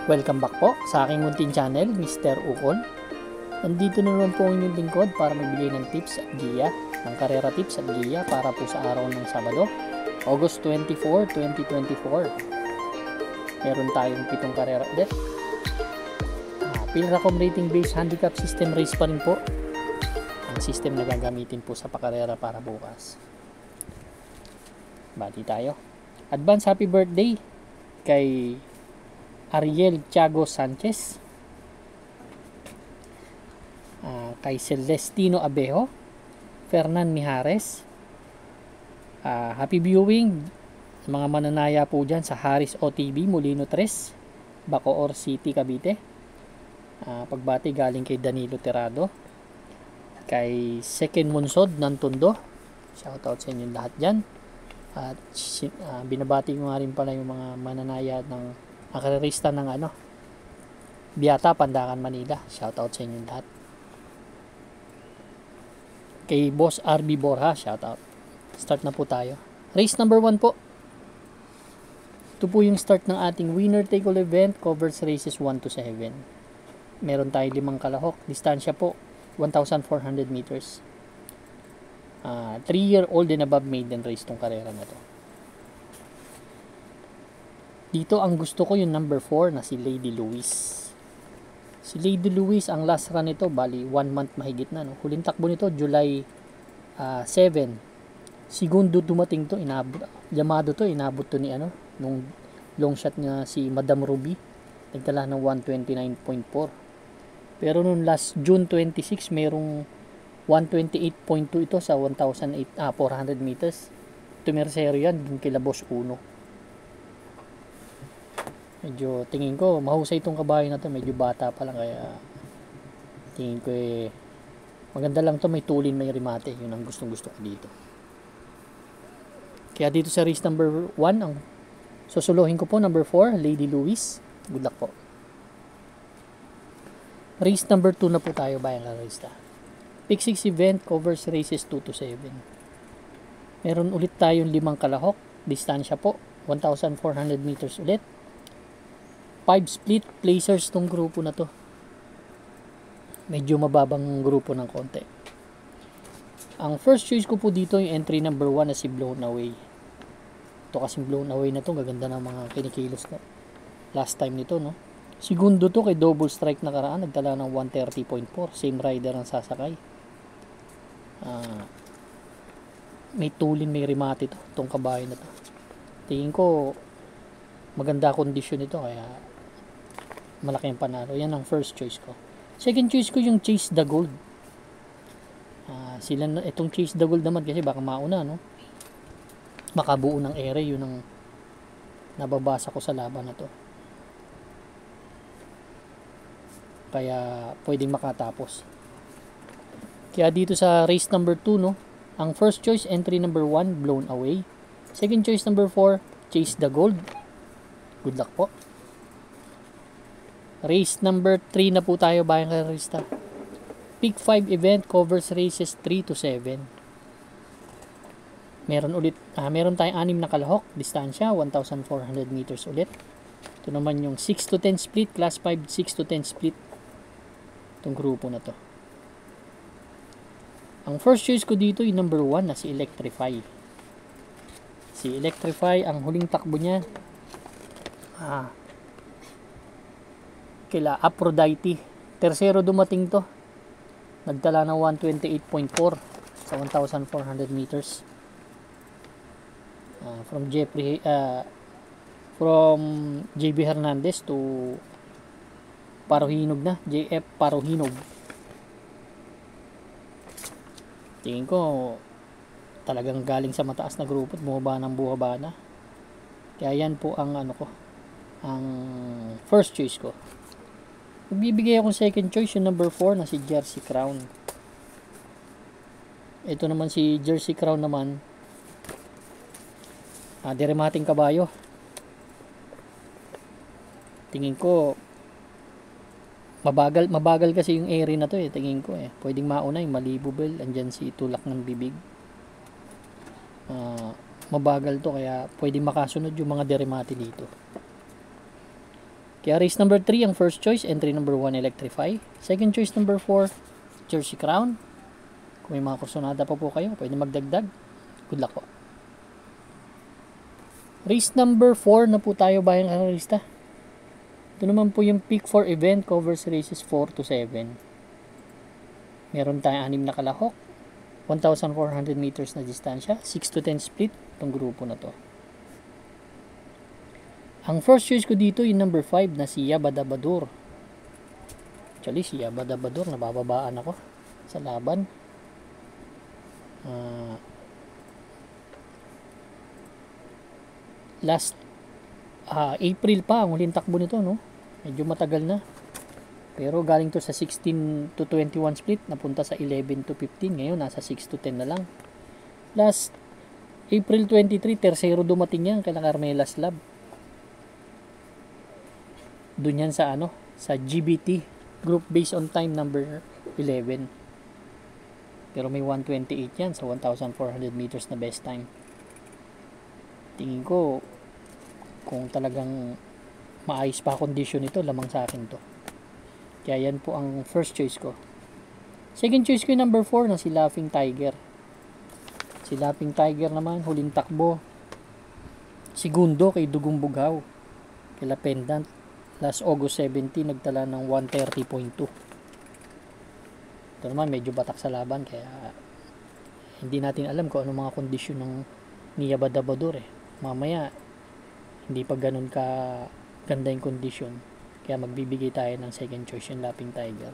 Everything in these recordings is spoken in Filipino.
Welcome back po sa aking munting channel, Mr. Ukol. Nandito na naman po ang inyong lingkod para magbigay ng tips at giya, ng karera tips at giya para po sa araw ng Sabado, August 24, 2024. Meron tayong 7 karera ulit. Pilracom rating based handicap system race pa rin po ang system na gagamitin po sa pakarera para bukas. Bati tayo. Advance happy birthday kay Ariel Tiago Sanchez, kay Celestino Abejo, Fernan Mijares. Happy viewing mga mananaya po dyan sa Harris OTV, Molino 3, Bacoor City, Cavite. Pagbati galing kay Danilo Terrado, kay Second Munsod ng Tondo. Shoutout sa inyo lahat dyan. At binabati ko nga rin pala yung mga mananaya ng ang karerista ng Biata, Pandakan, Manila. Shoutout sa inyo lahat. Kay Boss RB Borja, shoutout. Start na po tayo. Race number 1 po. Ito po yung start ng ating winner take all event. Covers races 1 to 7. Meron tayo 5 kalahok. Distansya po 1,400 meters. 3-year-old and above maiden race tong karera na to. Dito ang gusto ko yung number 4 na si Lady Louise. Si Lady Louise, ang last run nito, bali 1 month mahigit na. No? Huling takbo nito, July 7. Segundo dumating to, Yamado to, inabot to ni nung long shot niya si Madam Ruby. Nagtala ng 129.4. Pero nung last June 26, merong 128.2 ito sa 400 meters. Tumersero yan, dun kila Boss Uno. Medyo tingin ko mahusay itong kabayo na to, medyo bata pa lang, kaya tingin ko maganda lang to, may tulin, may remate. Yun ang gustong gusto ko dito. Kaya dito sa race number 1, ang susuluhin ko po number 4, Lady Louise. Good luck po. Race number 2 na po tayo, bayang karista. Pick 6 event, covers races 2 to 7. Meron ulit tayong 5 kalahok. Distansya po 1,400 meters ulit. 5 split placers tong grupo na to. Medyo mababang grupo ng konti. Ang first choice ko po dito yung entry number 1 na si Blown Away. Ito kasing Blown Away na to, gaganda ng mga kinikilos na last time nito, no? Segundo to kay Double Strike nakaraan, nagtala ng 130.4. Same rider ang sasakay. May tulin, may remate to, itong kabayo na to. Tingin ko maganda kondisyon nito, kaya malaki ang panalo. Yan ang first choice ko. Second choice ko yung Chase the Gold. Itong Chase the Gold naman kasi baka mauna, no? Makabuo ng ere, yun ang nababasa ko sa laban na to. Kaya pwedeng makatapos. Kaya dito sa race number 2, no? Ang first choice, entry number 1, Blown Away. Second choice number 4, Chase the Gold. Good luck po. Race number 3 na po tayo, bayang karista. Pick 5 event, covers races 3 to 7. Meron tayong 6 na kalahok. Distansya 1,400 meters ulit. Ito naman yung 6 to 10 split, class 5 6 to 10 split. Itong grupo na to. Ang first choice ko dito yung number 1 na si Electrify. Si Electrify, ang huling takbo niya kila Aphrodite. Tercero dumating to. Nagtala ng 128.4 sa 1,400 meters. From JB Hernandez to Parohinog na. JF Parohinog. Tingin ko talagang galing sa mataas na grupo at bumaba ng buhaba na. Kaya yan po ang ang first choice ko. Magbibigay akong second choice yung number 4 na si Jersey Crown. Ito naman si Jersey Crown naman, diremating kabayo. Tingin ko mabagal kasi yung area na to tingin ko pwedeng mauna yung Malibubel, andyan si Tulak ng Bibig. mabagal to, kaya pwedeng makasunod yung mga deremati dito. Kaya race number 3 ang first choice, entry number 1 Electrify. Second choice number 4 Jersey Crown. Kung may mga kursonada pa po kayo, pwede magdagdag. Good luck po. Race number 4 na po tayo bayang karalista. Ito naman po yung Peak 4 event, covers races 4 to 7. Meron tayong 6 na kalahok, 1,400 meters na distansya, 6 to 10 split itong grupo na to. Ang first choice ko dito yung number 5 na si Yabadabadur. Actually, si Yabadabadur, nabababaan ako sa laban. Last April pa ang huling takbo nito, no? Medyo matagal na. Pero galing to sa 16 to 21 split, napunta sa 11 to 15. Ngayon, nasa 6 to 10 na lang. Last April 23, tersero dumating yan kay Carmelas Lab. Doon yan sa sa GBT, Group Based on Time number 11. Pero may 128 yan sa 1,400 meters na best time. Tingin ko, kung talagang maayos pa condition ito, lamang sa akin to. Kaya yan po ang first choice ko. Second choice ko yung number 4 na si Laughing Tiger. Si Laughing Tiger naman, huling takbo. Segundo kay Dugong Bughaw. Kila Pendant. Last August 17, nagtala ng 130.2. Ito naman, medyo batak sa laban. Kaya hindi natin alam kung ano mga kondisyon ng ni Yabadabadur Mamaya, hindi pa ganun ka ganda yung kondisyon. Kaya magbibigay tayo ng second choice yung Laughing Tiger.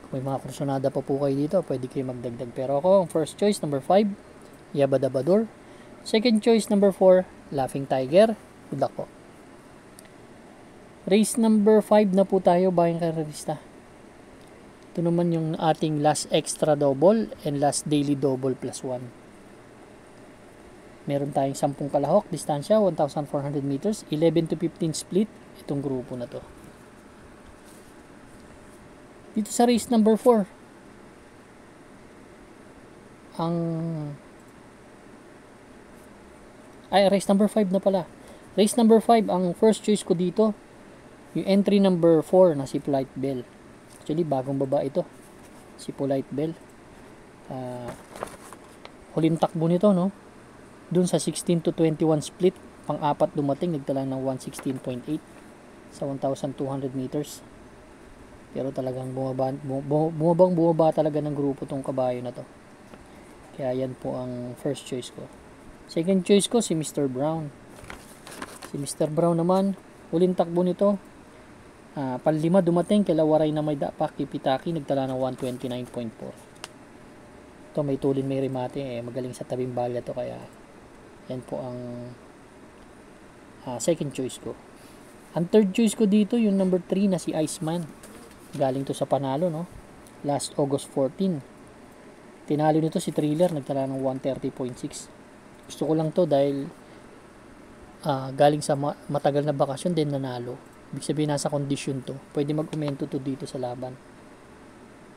Kung may mga kursonada pa po kayo dito, pwede kayo magdagdag. Pero ako, ang first choice, number 5, Yabadabadur. Second choice, number 4, Laughing Tiger. Good luck po. Race number 5 na po tayo, bayang karalista. Ito naman yung ating last extra double and last daily double plus 1. Meron tayong 10 kalahok, distansya 1,400 meters, 11 to 15 split itong grupo na to. Dito sa race number 4, race number 5 na pala. Race number 5, ang first choice ko dito, yung entry number 4 na si Polite Bell. Actually, bagong baba ito. Si Polite Bell. Huling takbo nito, no? Dun sa 16 to 21 split, pang-apat dumating, nagtala ng 116.8 sa 1,200 meters. Pero talagang bumaba talaga ng grupo tong kabayo na to. Kaya yan po ang first choice ko. Second choice ko si Mr. Brown. Si Mr. Brown naman, huling takbo nito, panlima dumating, kila Waray na may dapak, Kipitaki, nagtala ng 129.4. Ito may tulin, may remate, magaling sa tabing balya to, kaya yan po ang second choice ko. Ang third choice ko dito, yung number 3 na si Iceman. Galing to sa panalo, no? Last August 14. Tinalo nito si Thriller, nagtala ng 130.6. Gusto ko lang to dahil galing sa matagal na bakasyon din nanalo. Ibig sabihin nasa condition to. Pwede mag-umento to dito sa laban.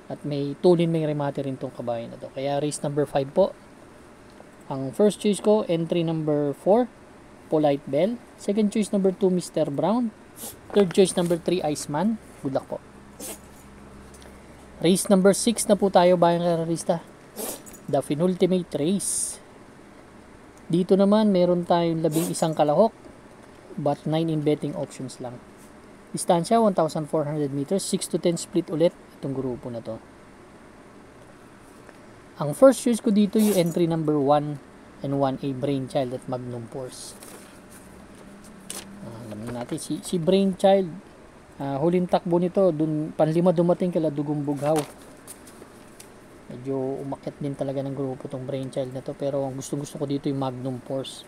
At may tulin, may remate rin tong kabayo na to. Kaya race number 5 po. Ang first choice ko, entry number 4, Polite Bell. Second choice number 2, Mr. Brown. Third choice number 3, Iceman. Good luck po. Race number 6 na po tayo, bayang karalista. The penultimate race. Dito naman, meron tayong 11 kalahok, but 9 in betting options lang. Distansya, 1,400 meters, 6 to 10 split ulit itong grupo na to. Ang first choice ko dito yung entry number 1 and 1A Brainchild at Magnum Force. Alam natin, si Brainchild, huling takbo nito, panlima dumating kila Dugong Bughaw. Medyo umakyat din talaga ng grupo tong Brainchild na to, pero ang gusto ko dito yung Magnum Force.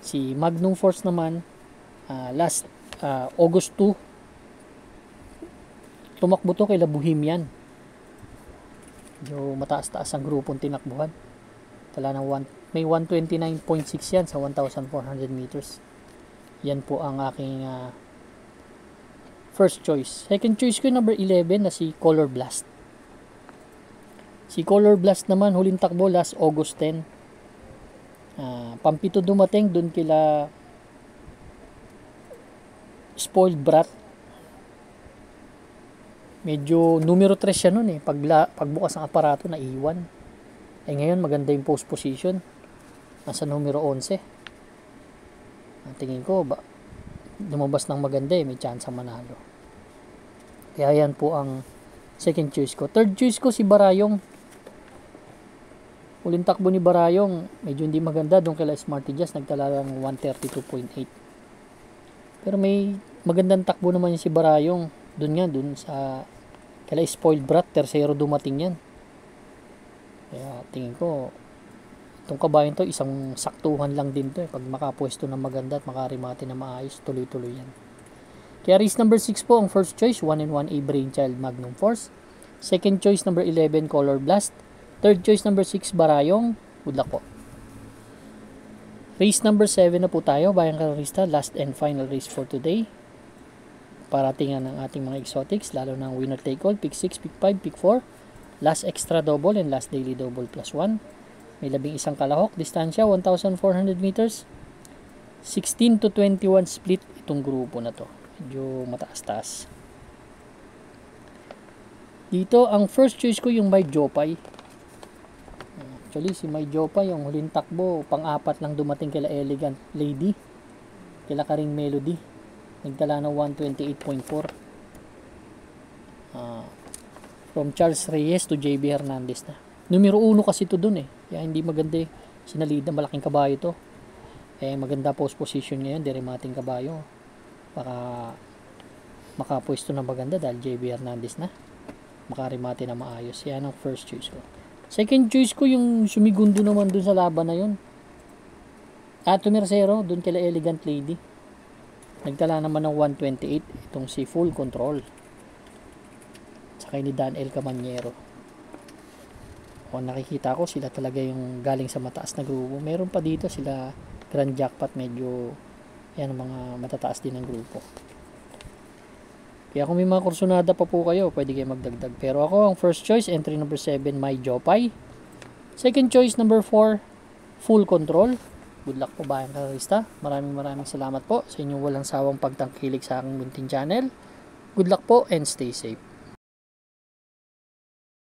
Si Magnum Force naman, last August 2, tumakbo to kay La Bohemian. Medyo mataas-taas ang grupong tinakbuhan. Tala ng may 129.6 yan sa 1,400 meters. Yan po ang aking first choice. Second choice ko number 11 na si Color Blast. Si Color Blast naman, huling takbo last August 10. Pampito dumating dun kila spoiled brat. Medyo numero 3 siya nun eh. Pagbukas ng aparato, naiwan. Ngayon, maganda yung post position. Nasa numero 11. Ang tingin ko, lumabas ng maganda eh. May chance ang manalo. Kaya yan po ang second choice ko. Third choice ko si Barayong. Uling takbo ni Barayong, medyo hindi maganda. Doon kila Smarty Jazz, nagtala lang 132.8. Pero may magandang takbo naman yung si Barayong. Doon sa kila Spoiled Brat, tercero dumating yan. Kaya tingin ko, itong kabayan to, isang saktuhan lang din to. Pag makapwesto ng maganda at makarimate na maayos, tuloy-tuloy yan. Kaya race number 6 po, ang first choice, 1-1A Brainchild Magnum Force. Second choice, number 11, Color Blast. Third choice, number 6, Barayong. Good luck po. Race number 7 na po tayo, Bayang Karerista, last and final race for today. Paratingan ng ating mga exotics, lalo ng winner take all, pick 6, pick 5, pick 4, last extra double and last daily double plus 1. May 11 kalahok, distansya 1,400 meters, 16 to 21 split itong grupo na to. Medyo mataas-taas. Dito, ang first choice ko yung May Jopay. Actually, si May Jopay, yung huling takbo, pang-apat lang dumating kila Elegant Lady, kila Karing Melody. Nagdala ng 128.4. From Charles Reyes to JB Hernandez na. Numero 1 kasi ito dun eh. Kaya hindi maganda eh. Sinalid na malaking kabayo to. Maganda post position ngayon. Derimating kabayo. Baka makapwesto na maganda dahil JB Hernandez na. Makarimate na maayos. Yan ang first choice ko. Second choice ko yung sumigundo naman dun sa laban na yun. Tumersero. Dun kila Elegant Lady. Nagtala naman ng 128 itong si Full Control. Saka ni Dan El Camanyero. Nakikita ko sila talaga yung galing sa mataas na grupo. Meron pa dito sila Grand Jackpot, medyo yan mga matataas din ng grupo. Kaya kung may mga kursunada pa po kayo, pwede kayo magdagdag. Pero ako, ang first choice, entry number 7, May Jopay. Second choice, number 4, Full Control. Good luck po Bayang Karerista. Maraming salamat po sa inyong walang sawang pagtangkilik sa aking munting channel. Good luck po and stay safe.